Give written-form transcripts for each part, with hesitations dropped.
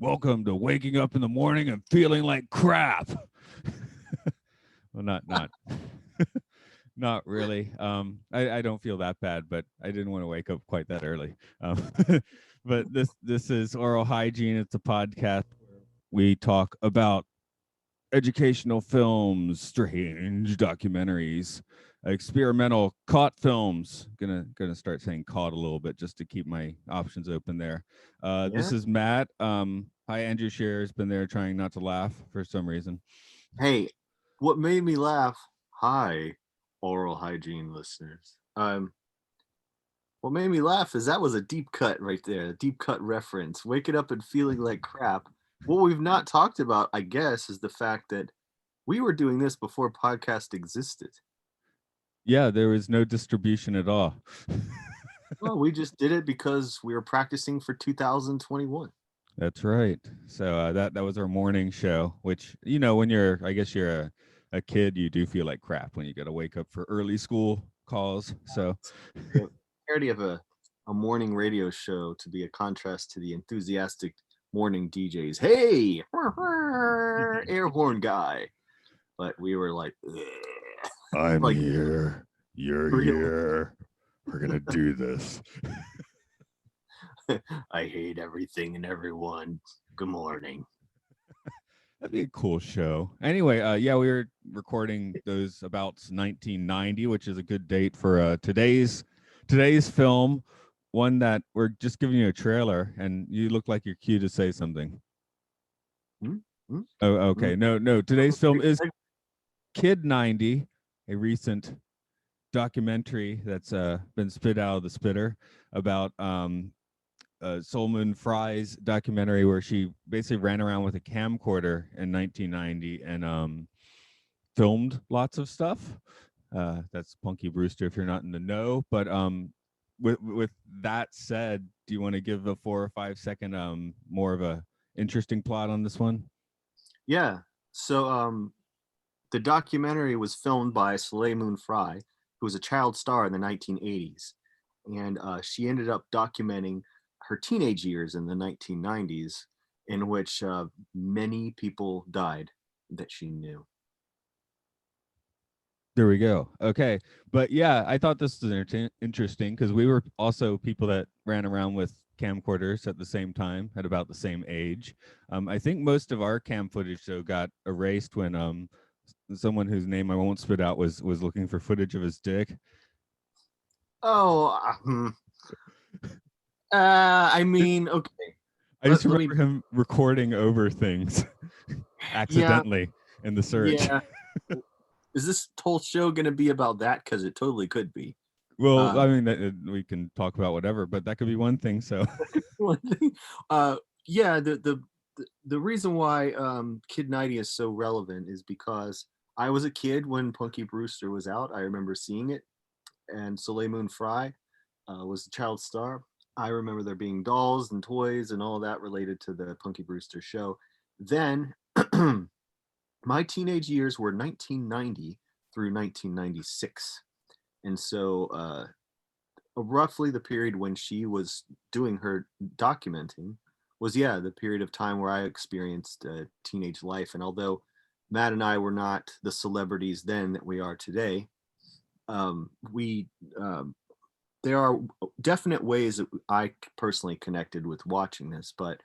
welcome to waking up in the morning and feeling like crap. Well, not not really. I don't feel that bad, but I didn't want to wake up quite that early. But this is Aural Hygiene. It's a podcast where we talk about educational films, strange documentaries, experimental caught films. Gonna start saying caught a little bit just to keep my options open there. This Yeah. is Matt. Hi, Andrew Shearer has been there trying not to laugh for some reason. Hey, what made me laugh? Hi, oral hygiene listeners. What made me laugh is that was a deep cut right there, a deep cut reference. Waking up and feeling like crap. What we've not talked about, I guess, is the fact that we were doing this before podcast existed. Yeah, there was no distribution at all. Well, we just did it because we were practicing for 2021. That's right. So that was our morning show, which when I guess you're a kid, you do feel like crap when you got to wake up for early school calls. So The parody of a morning radio show to be a contrast to the enthusiastic morning DJs. Hey, air horn guy. But we were like, I'm like here. You're real. here. We're gonna do this. I hate everything and everyone. Good morning. That'd be a cool show. Anyway, yeah, we were recording those about 1990, which is a good date for today's film. One that we're just giving you a trailer, and you look like you're cue to say something. Hmm? Hmm? Oh, Hmm? okay. No. Today's film is Kid 90, a recent documentary that's been spit out of the spitter about Soul Moon Frye's documentary where she basically ran around with a camcorder in 1990 and filmed lots of stuff. That's Punky Brewster if you're not in the know. But with that said, do you want to give a 4 or 5 second more of a interesting plot on this one? Yeah. So the documentary was filmed by Soleil Moon Frye, who was a child star in the 1980s. And she ended up documenting her teenage years in the 1990s, in which many people died that she knew. There we go. Okay. But yeah, I thought this was interesting because we were also people that ran around with camcorders at the same time at about the same age. I think most of our cam footage though got erased when someone whose name I won't spit out was looking for footage of his dick. Oh, I mean, okay. I just Let me. remember him recording over things Yeah, accidentally in the search. yeah. Is this whole show going to be about that? Because it totally could be. Well, I Um, mean, we can talk about whatever, but that could be one thing. So, one thing, uh, yeah, the reason why Kid 90 is so relevant is because I was a kid when Punky Brewster was out. I remember seeing it, and Soleil Moon Frye was the child star. I remember there being dolls and toys and all that related to the Punky Brewster show. Then my teenage years were 1990 through 1996. And so roughly the period when she was doing her documenting was, yeah, the period of time where I experienced teenage life. And although Matt and I were not the celebrities then that we are today, we there are definite ways that I personally connected with watching this. But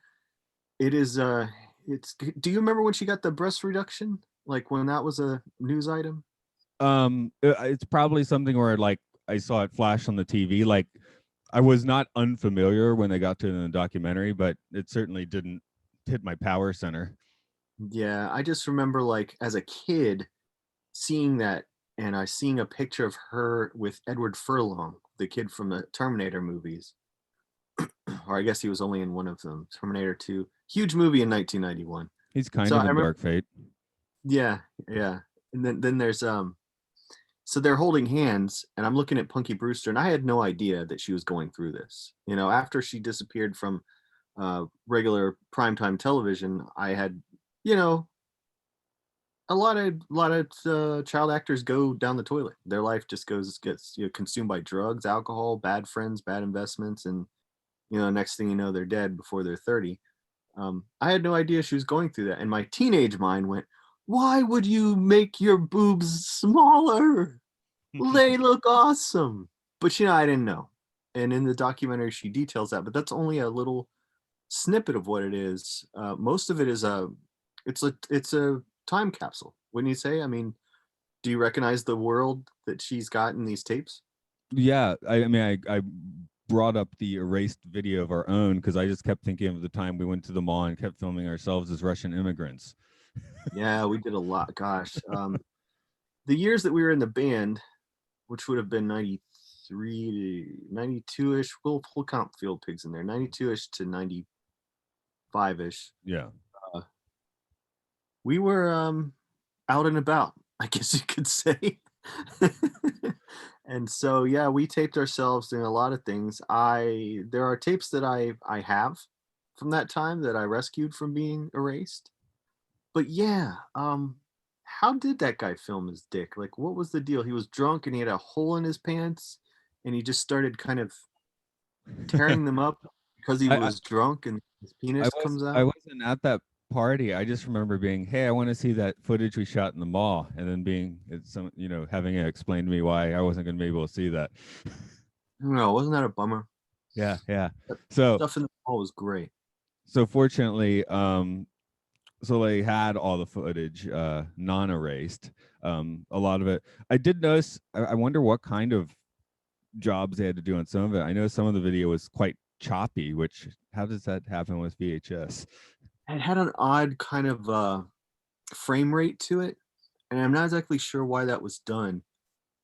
it is it's do you remember when she got the breast reduction, like when that was a news item? it's probably something where like I saw it flash on the TV. Like I was not unfamiliar when they got to it in the documentary, but it certainly didn't hit my power center. Yeah, I just remember like as a kid seeing that, and I seeing a picture of her with Edward Furlong, the kid from the Terminator movies. Or I guess he was only in one of them, Terminator 2. Huge movie in 1991. He's kind So of I in remember, Dark Fate. yeah, yeah. And then there's so they're holding hands, and I'm looking at Punky Brewster, and I had no idea that she was going through this. After she disappeared from regular primetime television, I had, you know, a lot of child actors go down the toilet. Their life just gets consumed by drugs, alcohol, bad friends, bad investments, and next thing you know, they're dead before they're 30. I had no idea she was going through that, and my teenage mind went, "Why would you make your boobs smaller? They look awesome." But I didn't know. And in the documentary, she details that, but that's only a little snippet of what it is. Most of it is it's a time capsule, wouldn't you say? I mean, do you recognize the world that she's got in these tapes? Yeah, I mean, I brought up the erased video of our own because I just kept thinking of the time we went to the mall and kept filming ourselves as Russian immigrants. Yeah, we did a lot. Gosh, the years that we were in the band, which would have been 93 to 92-ish. We'll count Field Pigs in there. 92-ish to 95-ish. Yeah. Uh, we were out and about, I guess you could say. And so yeah, we taped ourselves doing a lot of things. There are tapes that I have from that time that I rescued from being erased. But yeah, how did that guy film his dick? Like, what was the deal? He was drunk and he had a hole in his pants, and he just started kind of tearing them up because he I, was drunk and his penis comes I out. wasn't at that party. I just remember being, hey, I want to see that footage we shot in the mall, and then being it's some having it explained to me why I wasn't going to be able to see that. No, wasn't that a bummer? Yeah, yeah. That So stuff in the mall was great. fortunately, so they had all the footage non-erased. A lot of it. I did notice. I wonder what kind of jobs they had to do on some of it. I know some of the video was quite choppy, which how does that happen with VHS? It had an odd kind of frame rate to it, and I'm not exactly sure why that was done.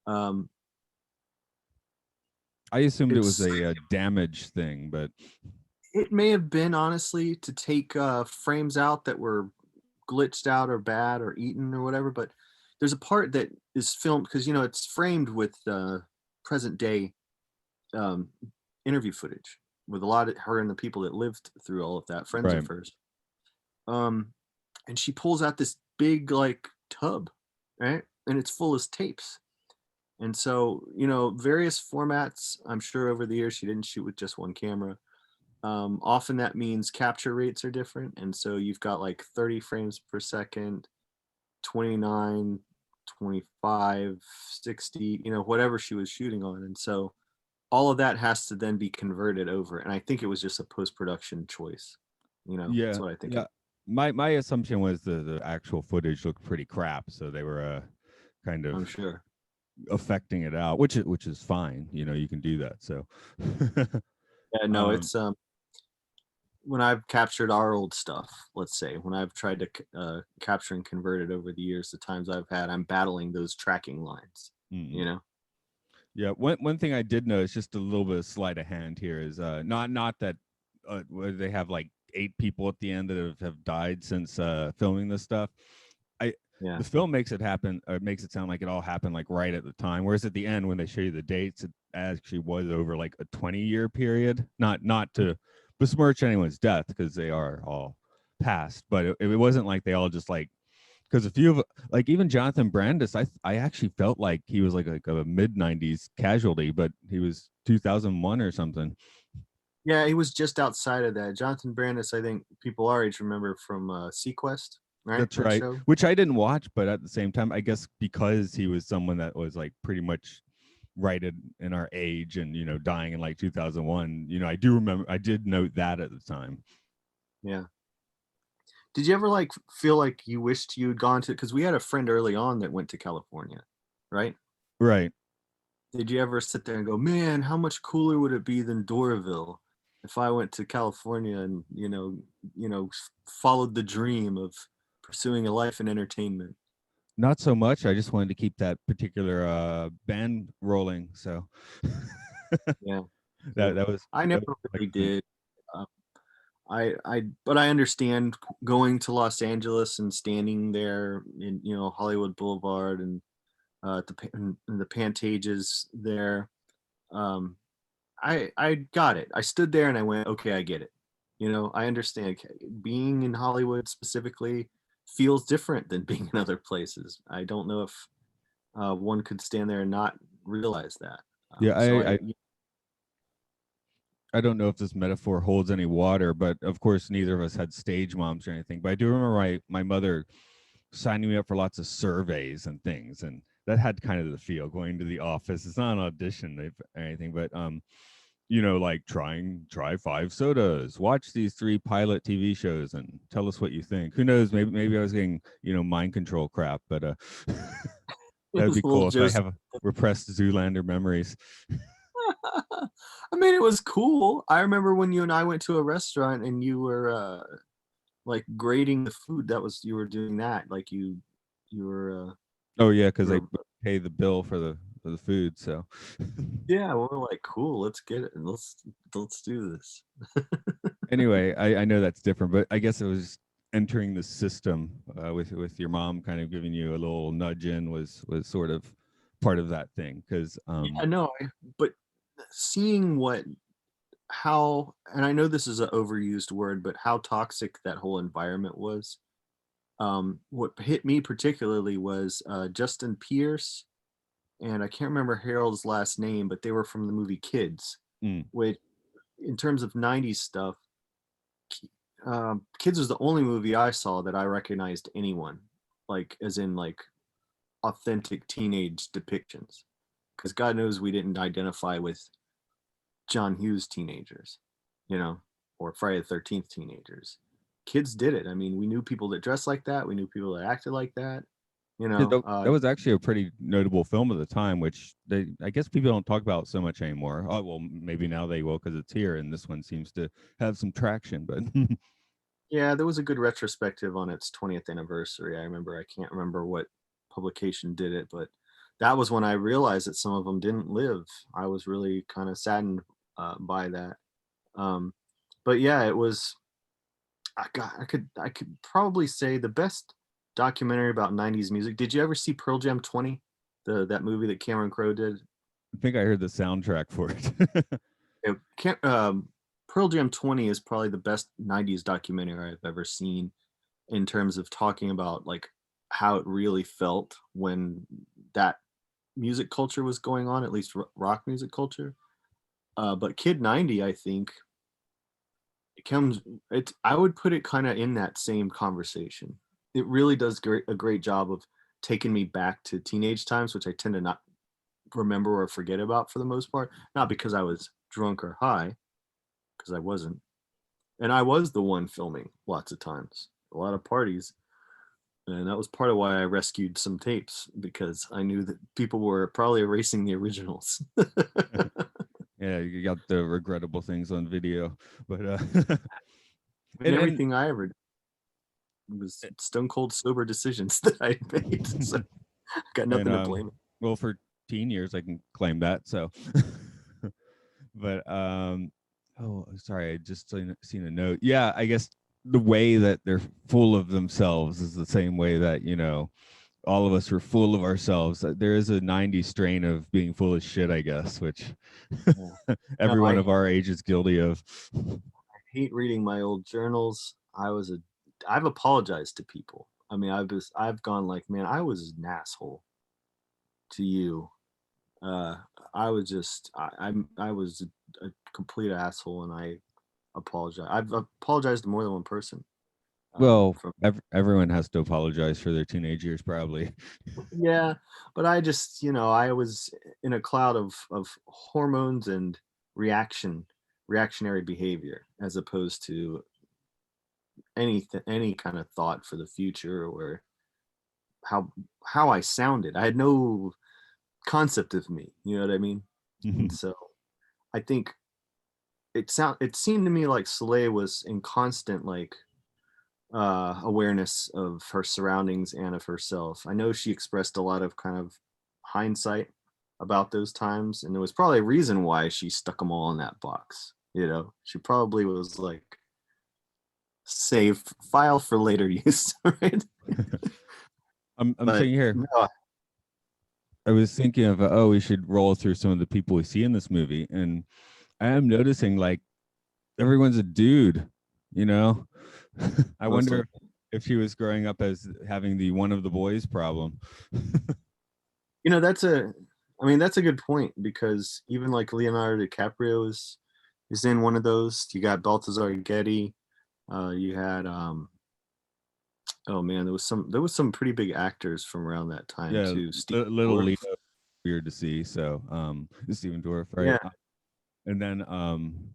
Um, I assumed it was it's a damage thing, but it may have been honestly to take frames out that were glitched out or bad or eaten or whatever. But there's a part that is filmed because it's framed with present day um, interview footage with a lot of her and the people that lived through all of that, friends right. of hers. Um, and she pulls out this big like tub, right? And it's full of tapes. And so, various formats, I'm sure over the years she didn't shoot with just one camera. Often that means capture rates are different. And so you've got like 30 frames per second, 29, 25, 60, whatever she was shooting on. And so all of that has to then be converted over. And I think it was just a post production choice. That's Yeah, what I think. yeah. My assumption was the actual footage looked pretty crap, so they were kind of I'm sure. affecting it out, which is fine. You can do that. So, Yeah, no, um, it's when I've captured our old stuff, let's say, when I've tried to capture and convert it over the years, the times I've had, I'm battling those tracking lines, mm. you know? Yeah, one thing I did notice, just a little bit of sleight of hand here, is not that where they have like 8 people at the end that have died since filming this stuff. I Yeah. The film makes it happen, or makes it sound like it all happened like right at the time, whereas at the end when they show you the dates, it actually was over like a 20-year period. Not to besmirch anyone's death because they are all past, but it wasn't like they all just like because a few of like even Jonathan Brandis, I actually felt like he was like a mid '90s casualty, but he was 2001 or something. Yeah, he was just outside of that. Jonathan Brandis, I think people our age remember from Sequest, right? That's That right, show. which I didn't watch, but at the same time, I guess because he was someone that was like pretty much right in our age and dying in like 2001. I do remember I did note that at the time. Yeah. Did you ever like feel like you wished you'd gone to? Because we had a friend early on that went to California, right? Right. Did you ever sit there and go, man, how much cooler would it be than Doraville if I went to California and followed the dream of pursuing a life in entertainment? Not so much. I just wanted to keep that particular band rolling. So Yeah, that yeah. that was I that never was my really point. did. Uh, but I understand going to Los Angeles and standing there in Hollywood Boulevard and in the Pantages there. Um, I got it. I stood there and I went, okay, I get it. I understand. Being in Hollywood specifically feels different than being in other places. I don't know if one could stand there and not realize that. Yeah, So I I don't know if this metaphor holds any water, but of course neither of us had stage moms or anything. But I do remember my mother signing me up for lots of surveys and things, and that had kind of the feel going to the office. It's not an audition or anything, but like try 5 sodas, watch these 3 pilot TV shows, and tell us what you think. Who knows? Maybe I was getting mind control crap, but It that'd was be a little cool if I Joseph. have repressed Zoolander memories. I mean, it was cool. I remember when you and I went to a restaurant and you were like grading the food. You were doing that. Like you were Oh yeah, because you I were pay the bill for the food. So yeah, we're like, cool, let's get it and let's do this. anyway, I know that's different, but I guess it was entering the system with your mom kind of giving you a little nudge in was sort of part of that thing because Yeah, no, but seeing how, and I know this is an overused word, but how toxic that whole environment was. What hit me particularly was Justin Pierce, and I can't remember Harold's last name, but they were from the movie Kids, mm, which in terms of 90s stuff, Kids was the only movie I saw that I recognized anyone, like as in like authentic teenage depictions. Because God knows we didn't identify with John Hughes teenagers, or Friday the 13th teenagers. Kids did it. I mean, we knew people that dressed like that. We knew people that acted like that. yeah, that was actually a pretty notable film at the time, which I guess people don't talk about so much anymore. Oh well, maybe now they will because it's here, and this one seems to have some traction. But Yeah, there was a good retrospective on its 20th anniversary. I can't remember what publication did it, but that was when I realized that some of them didn't live. I was really kind of saddened by that. Um, but yeah, it was. I could probably say the best documentary about 90s music. Did you ever see Pearl Jam 20? That movie that Cameron Crowe did? I think I heard the soundtrack for it. It can't, Pearl Jam 20 is probably the best 90s documentary I've ever seen in terms of talking about like how it really felt when that music culture was going on, at least rock music culture. But Kid 90, I think it comes it's I would put it kind of in that same conversation. It really does a great job of taking me back to teenage times, which I tend to not remember or forget about for the most part. Not because I was drunk or high, because I wasn't. And I was the one filming lots of times, a lot of parties. And that was part of why I rescued some tapes, because I knew that people were probably erasing the originals. Yeah, you got the regrettable things on video, but And and everything I ever did was stone cold sober decisions that I made. So I got and nothing to blame. well, for teen years I can claim that. So but oh sorry, I just seen a note. Yeah, I guess the way that they're full of themselves is the same way that all of us were full of ourselves. There is a 90s strain of being full of shit, I guess, which Yeah. No, everyone of our age is guilty of. hate reading my old journals. I've apologized to people. I mean, I've gone like, man, I was an asshole to you. Uh, I was just, I was a complete asshole, and I apologize. I've apologized to more than one person. Well, From everyone has to apologize for their teenage years, probably. Yeah, but I just, I was in a cloud of hormones and reactionary behavior, as opposed to any kind of thought for the future, or how I sounded. I had no concept of me, you know what I mean? And so I think it seemed to me like Soleil was in constant like awareness of her surroundings and of herself. I know she expressed a lot of kind of hindsight about those times, and there was probably a reason why she stuck them all in that box. She probably was like, save file for later use, right? I'm But sitting here. no, I was thinking of we should roll through some of the people we see in this movie, and I am noticing like everyone's a dude. You know, I most like wonder if she was growing up as having the one of the boys problem. that's a good point, because even like Leonardo DiCaprio is is in one of those. You got Balthazar Getty. You had oh man, there was some pretty big actors from around that time Yeah, too. Steve Little Dorff. Leo, weird to see. So Stephen Dorff, right? Yeah, And then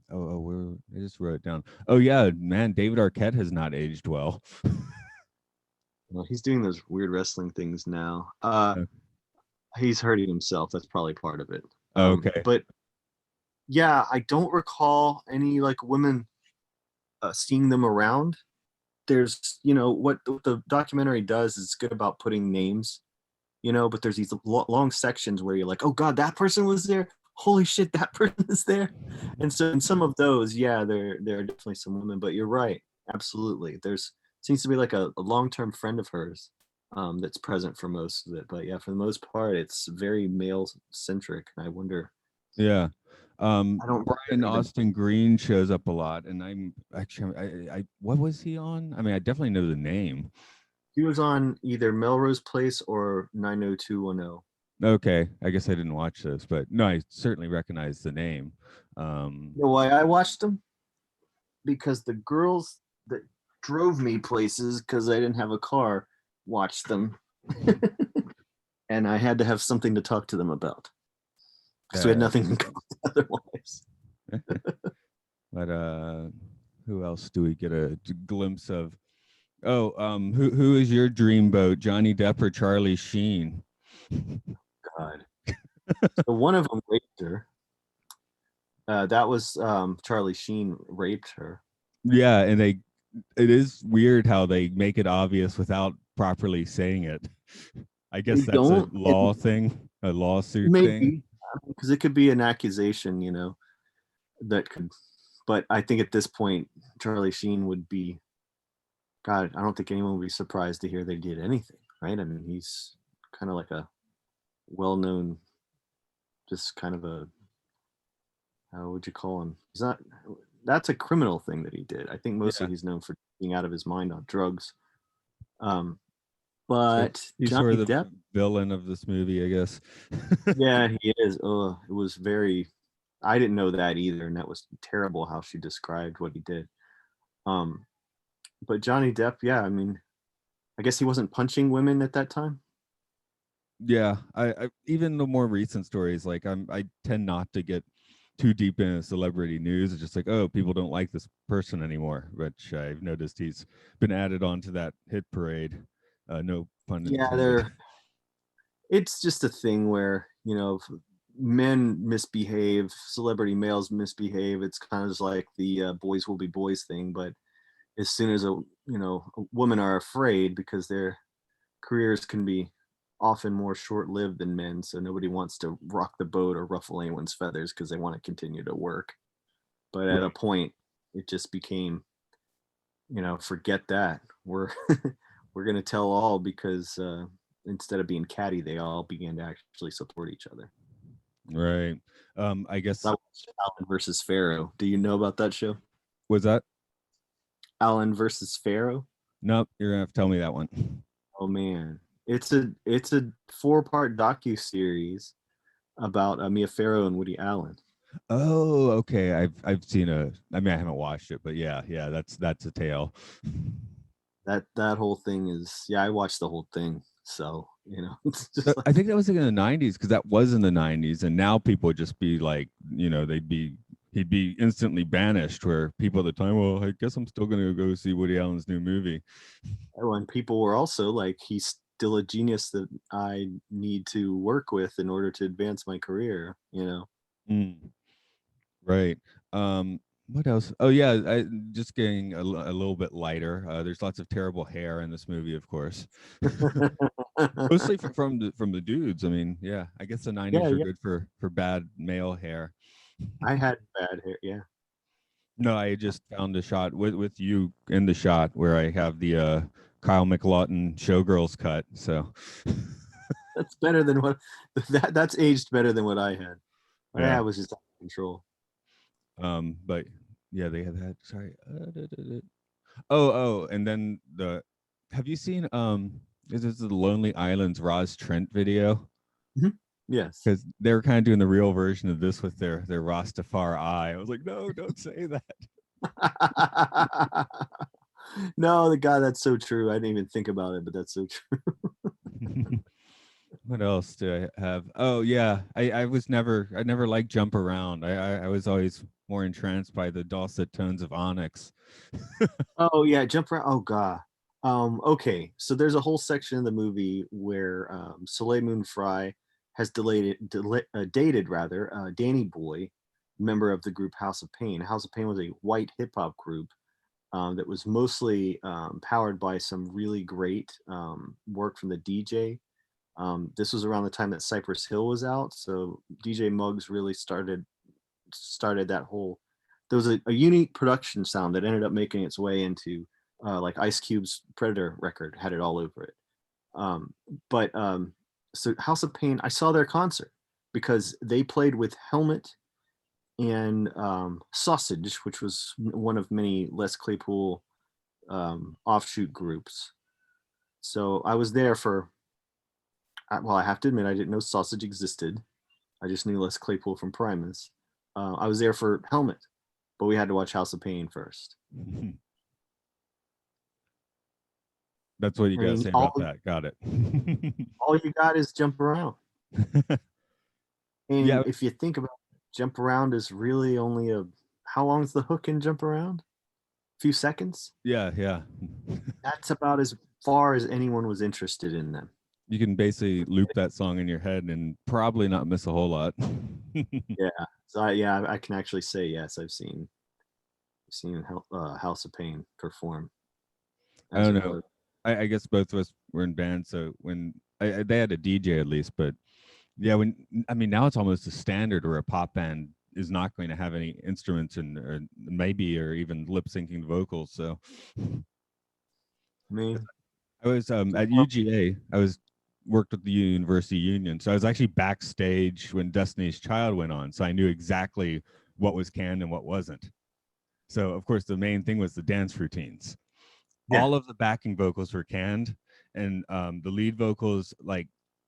where I just wrote it down. Oh yeah, man, David Arquette has not aged well. well, he's doing those weird wrestling things now. Uh, He's hurting himself. That's probably part of it. okay. But yeah, I don't recall any like women seeing them around. There's, what the documentary does is good about putting names, but there's these long sections where you're like, oh God, that person was there. Holy shit, that person is there. And so in some of those, yeah, there are definitely some women, but you're right. Absolutely. There's seems to be like a long-term friend of hers that's present for most of it. But yeah, for the most part, it's very male centric. And I wonder, Yeah. I don't Brian even, Austin Green shows up a lot, and I'm actually I what was he on? I mean, I definitely know the name. he was on either Melrose Place or 90210. Okay, I guess I didn't watch this, but no, I certainly recognize the name. You know why I watched them? Because the girls that drove me places because I didn't have a car watched them. And I had to have something to talk to them about because we had nothing in common otherwise. But who else do we get a glimpse of? Oh, who is your dreamboat, Johnny Depp or Charlie Sheen? God. So one of them raped her. That was Charlie Sheen raped her. Yeah, and it is weird how they make it obvious without properly saying it. I They guess that's a don't. law thing, a lawsuit thing. Maybe because it could be an accusation, that could. But I think at this point, Charlie Sheen would be. God, I don't think anyone would be surprised to hear they did anything, right? I mean, he's kind of like a well-known, just kind of a, how would you call him? He's not. That's a criminal thing that he did. I think mostly Yeah, he's known for being out of his mind on drugs. Um, so but he's sort Johnny of Depp, the villain of this movie, I guess. yeah, he is. Oh, it was very. I didn't know that either, and that was terrible how she described what he did. Um, but Johnny Depp, yeah, I mean, I guess he wasn't punching women at that time. Yeah, I even the more recent stories, like I tend not to get too deep into celebrity news. It's just like, oh, people don't like this person anymore, which I've noticed he's been added onto that hit parade. No pun Yeah, intended. it's just a thing where men misbehave, celebrity males misbehave. It's kind of just like the boys will be boys thing. But as soon as women are afraid because their careers can be often more short-lived than men, so nobody wants to rock the boat or ruffle anyone's feathers because they want to continue to work. But at a Right. point, it just became, forget that. We're we're gonna tell all because instead of being catty, they all began to actually support each other. Right. I I guess watched Alan versus Pharaoh. Do you know about that show? was that Alan versus Pharaoh. nope, you're gonna have to tell me that one. Oh man, it's a 4-part docu series about Mia Farrow and Woody Allen. Oh, okay. I've seen I mean I haven't watched it, but yeah, that's a tale. That whole thing is, yeah, I watched the whole thing. So, it's just I like, think that was like in the 90s because that was in the 90s, and now people would just be like, he'd be instantly banished. Where people at the time, well, I guess I'm still gonna go see Woody Allen's new movie. when people were also like, he's still a genius that I need to work with in order to advance my career. Mm, right. What else? Oh yeah, I just getting a little bit lighter. There's lots of terrible hair in this movie, of course. Mostly from the dudes. I mean, yeah, I guess the Yeah, 90s are yeah. good for bad male hair. I had bad hair. Yeah. No, I just found a shot with you in the shot where I have the Kyle McLaughlin Showgirls cut. So That's better than what that's aged better than what I had. yeah, I was just out of control. but yeah, they have that. Sorry. Oh, and then have you seen this is the Lonely Island's Roz Trent video? Mhm. Yes. because they were kind of doing the real version of this with their Rastafari. I was like, no, don't say that. No, the guy, that's so true. I didn't even think about it, but that's so true. What else do I have? Oh yeah, I never liked Jump Around. I was always more entranced by the dulcet tones of Onyx. Oh yeah, jump around. Oh god. Okay, so there's a whole section of the movie where Soleil Moon Frye has dated rather Danny Boy, member of the group House of Pain. House of Pain was a white hip hop group that was mostly powered by some really great work from the DJ. This was around the time that Cypress Hill was out, so DJ Muggs really started that whole. There was a unique production sound that ended up making its way into like Ice Cube's Predator record had it all over it. Um, but so House of Pain, I saw their concert because they played with Helmet and Sausage, which was one of many Les Claypool offshoot groups. So I was there for. Well, I have to admit, I didn't know Sausage existed. I just knew Les Claypool from Primus. I was there for Helmet, but we had to watch House of Pain first. That's what you I gotta mean, say about that. Got it. all you got is Jump Around. Yeah, And if you think about it, Jump Around is really only how long's the hook in Jump Around? A few seconds? yeah. That's about as far as anyone was interested in them. You can basically loop that song in your head and probably not miss a whole lot. Yeah. So I can actually say yes, I've seen House of Pain perform I as don't well know. as. I guess both of us were in bands, so when they had a DJ at least, but yeah, when I mean now it's almost a standard where a pop band is not going to have any instruments and or maybe or even lip syncing the vocals. So I mean, I was at UGA. I was worked with the University Union, so I was actually backstage when Destiny's Child went on, so I knew exactly what was canned and what wasn't. So of course the main thing was the dance routines. yeah. All of the backing vocals were canned, and the lead vocals, like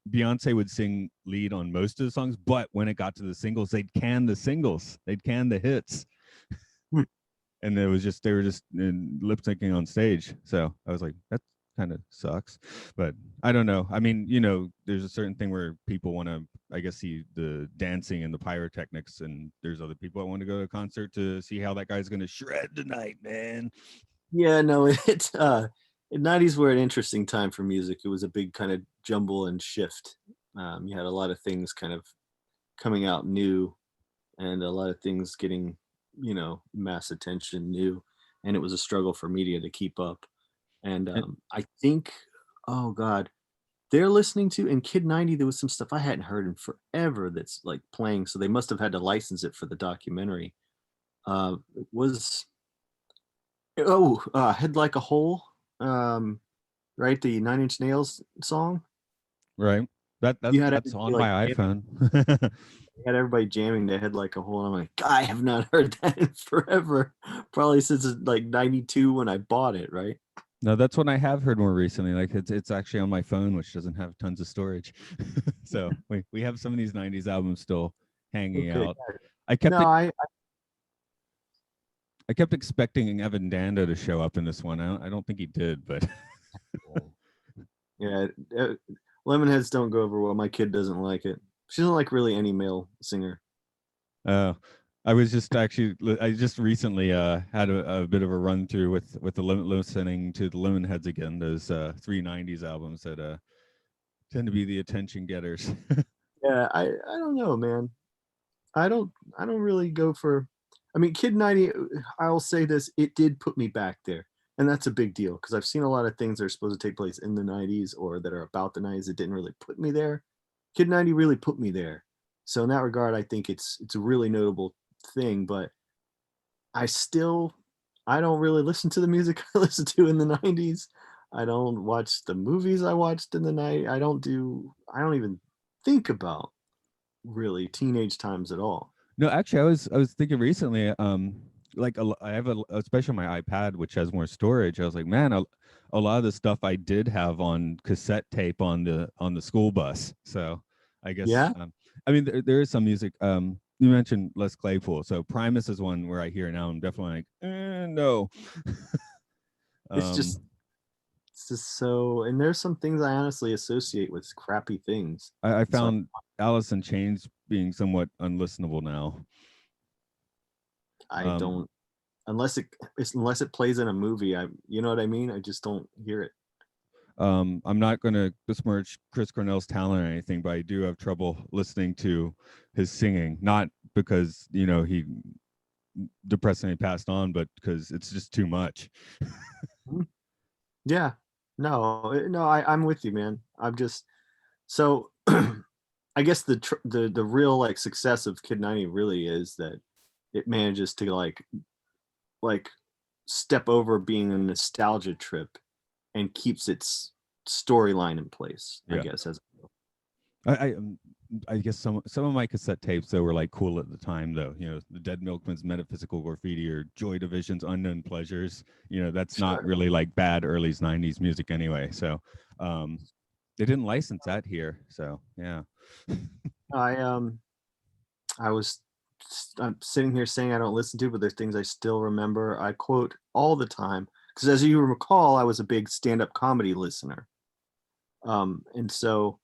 Beyonce would sing lead on most of the songs, but when it got to the singles, they'd can the singles, they'd can the hits, Hmm. and they were just lip syncing on stage. So I was like, that kind of sucks, but I don't know. I mean, there's a certain thing where people want to, I guess, see the dancing and the pyrotechnics, and there's other people that want to go to a concert to see how that guy's going to shred tonight, man. Yeah, no, it's 90s were an interesting time for music. It was a big kind of jumble and shift. You had a lot of things kind of coming out new and a lot of things getting, mass attention new. And it was a struggle for media to keep up. And And, I think, oh God, they're listening to in Kid 90, there was some stuff I hadn't heard in forever that's like playing. So they must have had to license it for the documentary. It was Head Like a Hole, right? The Nine Inch Nails song. right, You had that's everybody on like my jamming, iPhone. you had everybody jamming to Head Like a Hole. And I'm like, I have not heard that in forever. Probably since like 92 when I bought it, right? No, that's one I have heard more recently. Like it's actually on my phone, which doesn't have tons of storage. So we have some of these '90s albums still hanging Okay. out. I kept No, I kept expecting Evan Danda to show up in this one. I don't think he did, but yeah, Lemonheads don't go over well. My kid doesn't like it. She doesn't like really any male singer. uh, I was just actually I just recently had a bit of a run through with listening to the Lemonheads again. Those three '90s albums that tend to be the attention getters. Yeah, I don't know, man. I don't I don't really go for. I mean, Kid 90, I'll say this, it did put me back there. And that's a big deal because I've seen a lot of things that are supposed to take place in the 90s or that are about the 90s that didn't really put me there. Kid 90 really put me there. So in that regard, I think it's a really notable thing, but I still I don't really listen to the music I listened to in the 90s. I don't watch the movies I watched in the night. I don't even think about really teenage times at all. No, actually, I was thinking recently, like I have especially my iPad, which has more storage. I was like, man, a lot of the stuff I did have on cassette tape on the school bus. So I guess. Yeah, I mean, there is some music. You mentioned Les Claypool, so Primus is one where I hear it now. I'm definitely like, no. it's um, just it's just so. And there's some things I honestly associate with crappy things. I So found Alice in Chains being somewhat unlistenable now. I Um, don't unless it plays in a movie. You know what I mean. I just don't hear it. I'm not going to besmirch Chris Cornell's talent or anything, but I do have trouble listening to his singing. Not because he depressingly passed on, but because it's just too much. Mhm. Yeah, no, I'm with you, man. I'm just so. I guess the real like success of Kid 90 really is that it manages to like step over being a nostalgia trip and keeps its storyline in place, I Yeah. guess. As I guess some of my cassette tapes though were like cool at the time though. The Dead Milkman's Metaphysical Graffiti or Joy Division's Unknown Pleasures. That's not Sure. really like bad early '90s music anyway. So they didn't license that here. So yeah. I I was I'm sitting here saying I don't listen to, but there's things I still remember. I quote all the time because, as you recall, I was a big stand-up comedy listener, and so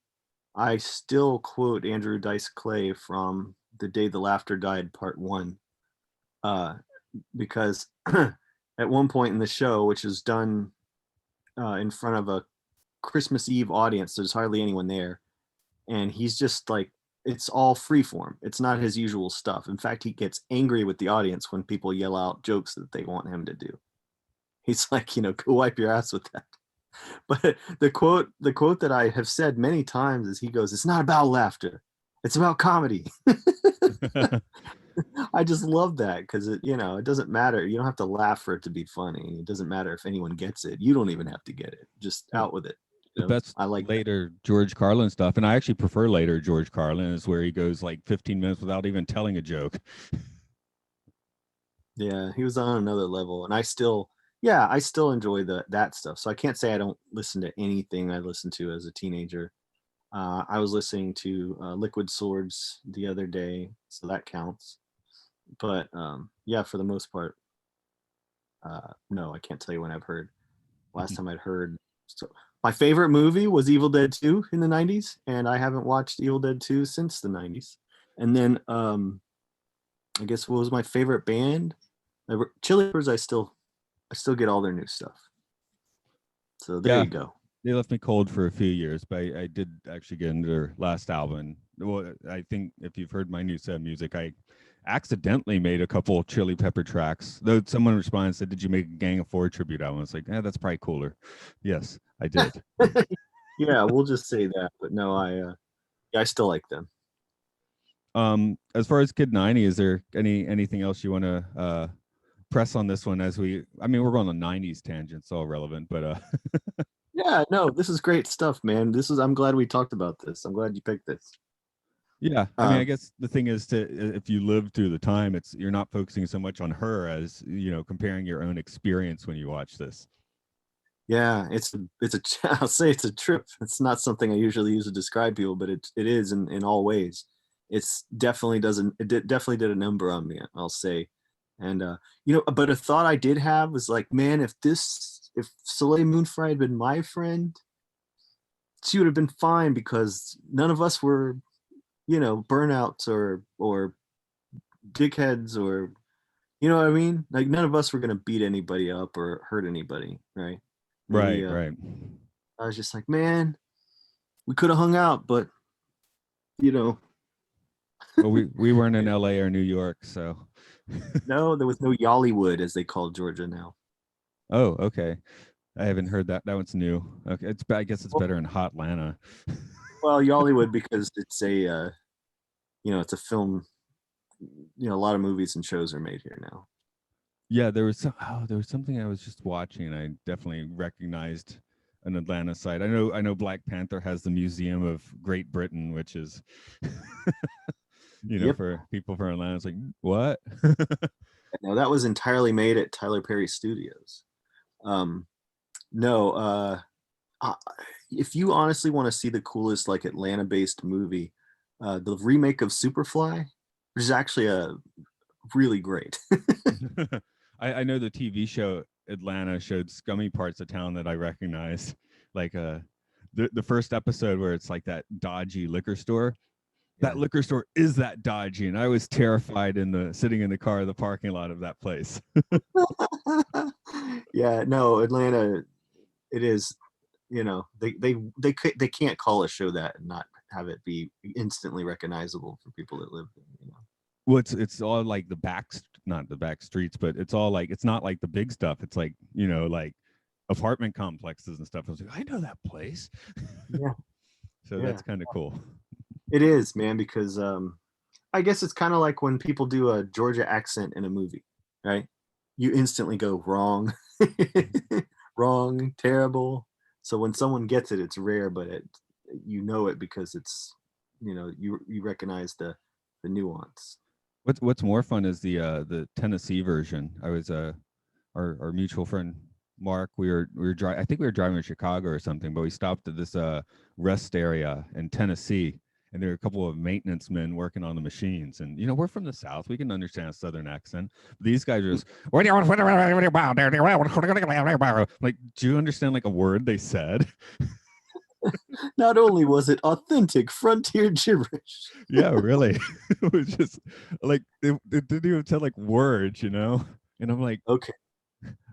I still quote Andrew Dice Clay from "The Day the Laughter Died" Part One, uh, because at one point in the show, which is done in front of a Christmas Eve audience, there's hardly anyone there, and he's just like, it's all freeform. It's not his usual stuff. In fact, he gets angry with the audience when people yell out jokes that they want him to do. He's like, go wipe your ass with that. But the quote that I have said many times is he goes, "It's not about laughter. It's about comedy." I just love that because it doesn't matter. You don't have to laugh for it to be funny. It doesn't matter if anyone gets it. You don't even have to get it. Just Well, out with it. the best I like that. later George Carlin stuff, and I actually prefer later George Carlin, is where he goes like 15 minutes without even telling a joke. Yeah, he was on another level, and I still enjoy that stuff. So I can't say I don't listen to anything I listened to as a teenager. I was listening to Liquid Swords the other day, so that counts. But yeah, for the most part, no, I can't tell you when I've heard. Last time I'd heard. So my favorite movie was Evil Dead 2 in the 90s, and I haven't watched Evil Dead 2 since the 90s. And then I guess what was my favorite band? Chili Peppers. I still get all their new stuff. So there Yeah, you go. they left me cold for a few years, but I did actually get into their last album. Well, I think if you've heard my new set of music, I accidentally made a couple Chili Pepper tracks. Though someone responded and said, "Did you make a Gang of Four tribute album?" I was like, that's probably cooler. Yes, I did. Yeah, we'll just say that. But no, I still like them. As far as Kid 90, is there anything else you want to press on this one? I mean, we're going on '90s tangents, all relevant, but Yeah, no, this is great stuff, man. I'm glad we talked about this. I'm glad you picked this. yeah, I mean, I Um, guess the thing is if you live through the time, you're not focusing so much on her as comparing your own experience when you watch this. yeah, it's a I'll say it's a trip. It's not something I usually use to describe people, but it is in all ways. Definitely did a number on me, I'll say. And but a thought I did have was like, man, if Soleil Moonfry had been my friend, she would have been fine because none of us were, burnouts or dickheads, or you know what I mean? Like none of us were gonna beat anybody up or hurt anybody, right? Right, Maybe right. I was just like, man, we could have hung out, but you know, Well, we weren't in LA or New York, so. no, there was no Yollywood as they call Georgia now. Oh, okay. I haven't heard that. That one's new. Okay, I guess it's Well, better in Hot Atlanta. well, Yollywood because it's a film. A lot of movies and shows are made here now. Yeah, there was something I was just watching, and I definitely recognized an Atlanta site. I know Black Panther has the Museum of Great Britain, which is Yep. for people from Atlanta, it's like, what? No, that was entirely made at Tyler Perry Studios. Um, no, uh, if you honestly want to see the coolest like Atlanta-based movie, the remake of Superfly, which is actually a really great. I know the TV show Atlanta showed scummy parts of town that I recognized, like the first episode where it's like that dodgy liquor store. Yeah. That liquor store is that dodgy, and I was terrified sitting in the car in the parking lot of that place. Yeah, no, Atlanta, it is, they can't call a show that and not have it be instantly recognizable for people that live there. Well, it's all like not the back streets, but it's all like, it's not like the big stuff. It's like, like apartment complexes and stuff. I was like, I know that place. Yeah. So Yeah. that's kind of cool. It is, man, because I guess it's kind of like when people do a Georgia accent in a movie, right? You instantly go wrong, wrong, terrible. So when someone gets it, it's rare, but you know it because it's, you recognize the nuance. What's more fun is the Tennessee version. I was our mutual friend Mark. We were driving. I think we were driving to Chicago or something, but we stopped at this rest area in Tennessee, and there were a couple of maintenance men working on the machines. And we're from the South, we can understand a Southern accent. But these guys are just like, do you understand like a word they said? Not only was it authentic frontier gibberish. Yeah, really. It was just like it didn't even tell like words, And I'm like, Okay.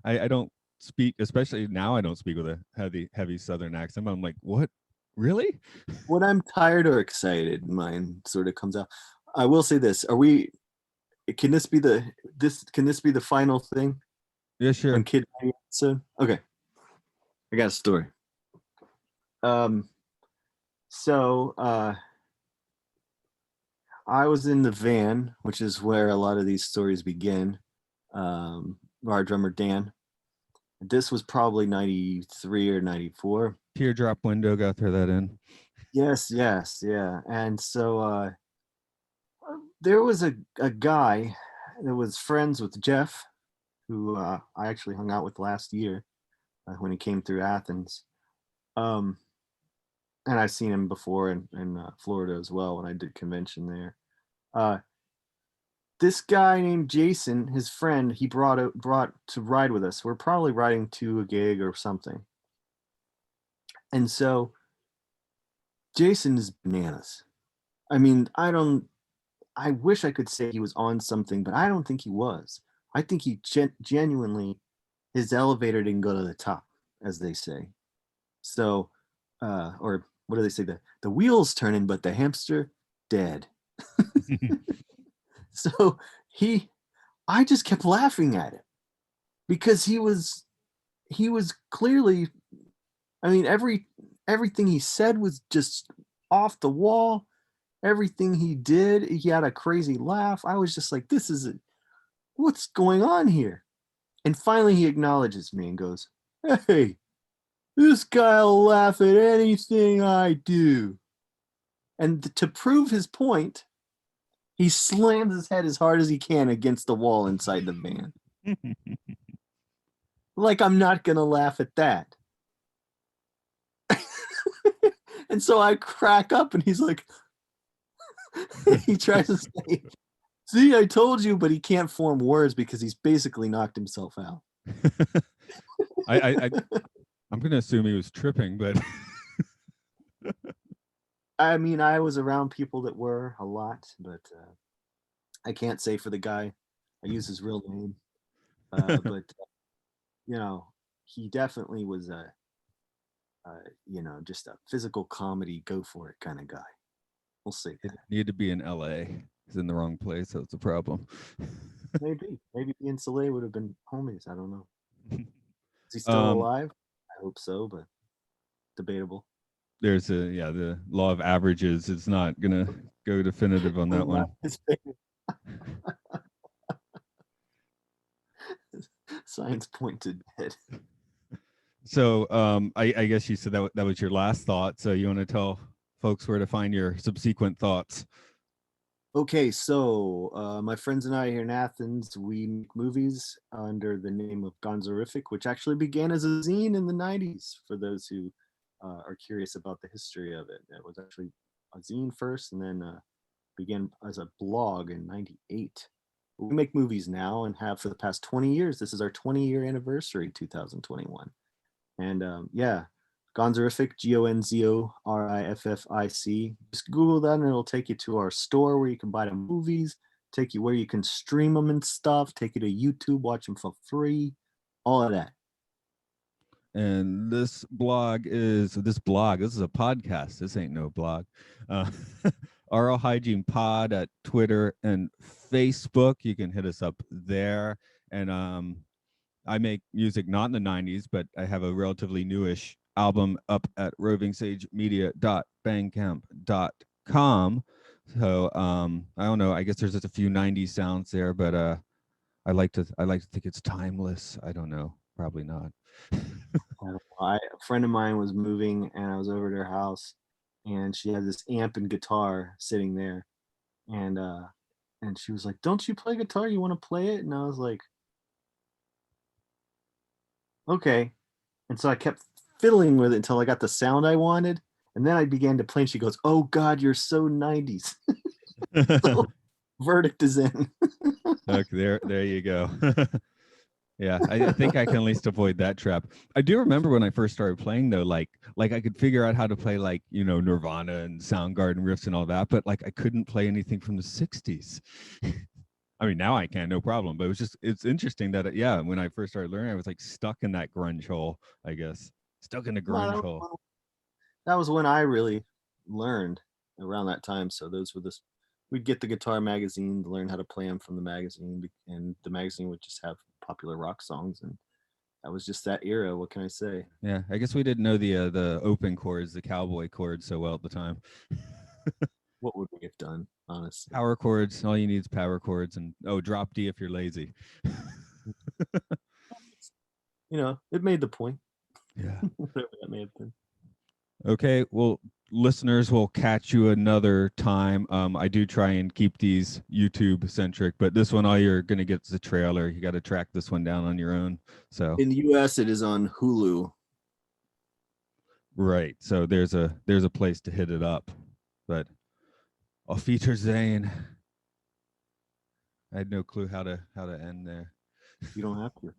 I don't speak, especially now I don't speak with a heavy Southern accent. I'm like, what? Really? When I'm tired or excited, mine sort of comes out. I will say this: Can this be the final thing? Yeah, sure. On Kid episode? Okay, I got a story. So I was in the van, which is where a lot of these stories begin. Our drummer Dan. This was probably 93 or 94. Teardrop window, got throw that in. Yes, yeah. And so there was a guy that was friends with Jeff, who I actually hung out with last year when he came through Athens. And I've seen him before in Florida as well when I did convention there. This guy named Jason, his friend, he brought to ride with us. We're probably riding to a gig or something. And so Jason is bananas. I mean, I wish I could say he was on something, but I don't think he was. I think he genuinely, his elevator didn't go to the top, as they say. So, or what do they say? The wheels turning, but the hamster dead. So I just kept laughing at him because he was clearly, I mean, everything he said was just off the wall. Everything he did, he had a crazy laugh. I was just like, what's going on here? And finally he acknowledges me and goes, hey, this guy'll laugh at anything I do. And to prove his point, he slams his head as hard as he can against the wall inside the van. Like, I'm not going to laugh at that. And so I crack up and he's like, he tries to say, see, I told you, but he can't form words because he's basically knocked himself out. I'm going to assume he was tripping, but I mean, I was around people that were a lot, but I can't say for the guy. I use his real name. But, he definitely was just a physical comedy, go for it kind of guy. We'll see. It needed to be in LA. He's in the wrong place. That's a problem. Maybe in Soleil would have been homies. I don't know. Is he still alive? I hope so, but debatable. There's the law of averages. It's not gonna go definitive on that one. Signs point to dead. So I guess you said that was your last thought. So you want to tell folks where to find your subsequent thoughts? Okay, so my friends and I here in Athens, we make movies under the name of Gonzorific, which actually began as a zine in the 90s, for those who are curious about the history of it. It was actually a zine first, and then began as a blog in '98. We make movies now and have for the past 20 years. This is our 20-year anniversary, 2021. And yeah, Gonzorific, Gonzoriffic. Just Google that and it'll take you to our store where you can buy the movies, take you where you can stream them and stuff, take you to YouTube, watch them for free, all of that. And this is a podcast. This ain't no blog. Aural Hygiene Pod at Twitter and Facebook. You can hit us up there. And I make music not in the 90s, but I have a relatively newish album up at rovingsagemedia.bandcamp.com. So I don't know. I guess there's just a few 90s sounds there, but I like to think it's timeless. I don't know. Probably not. A friend of mine was moving and I was over at her house and she had this amp and guitar sitting there, and she was like, "Don't you play guitar? You want to play it?" And I was like, "Okay." And so I kept fiddling with it until I got the sound I wanted, and then I began to play and she goes, "Oh God, you're so 90s." So, verdict is in. Okay, there you go. Yeah, I think I can at least avoid that trap. I do remember when I first started playing though, like I could figure out how to play like, Nirvana and Soundgarden riffs and all that, but like I couldn't play anything from the 60s. I mean, now I can, no problem. But it's interesting that, yeah, when I first started learning, I was like stuck in that grunge hole, I guess. Stuck in the grunge hole. That was when I really learned around that time. So those were we'd get the guitar magazine to learn how to play them from the magazine, and the magazine would just have popular rock songs, and that was just that era. What can I say? Yeah, I guess we didn't know the open chords, the cowboy chords so well at the time. What would we have done, honestly? Power chords. All you need is power chords, and drop D if you're lazy. It made the point. Yeah. Whatever that may have been. Okay, well, listeners, will catch you another time. I do try and keep these YouTube centric, but this one, all you're gonna get is a trailer. You got to track this one down on your own. So in the U.S., it is on Hulu. Right. So there's a place to hit it up, but I'll feature Zane. I had no clue how to end there. You don't have to.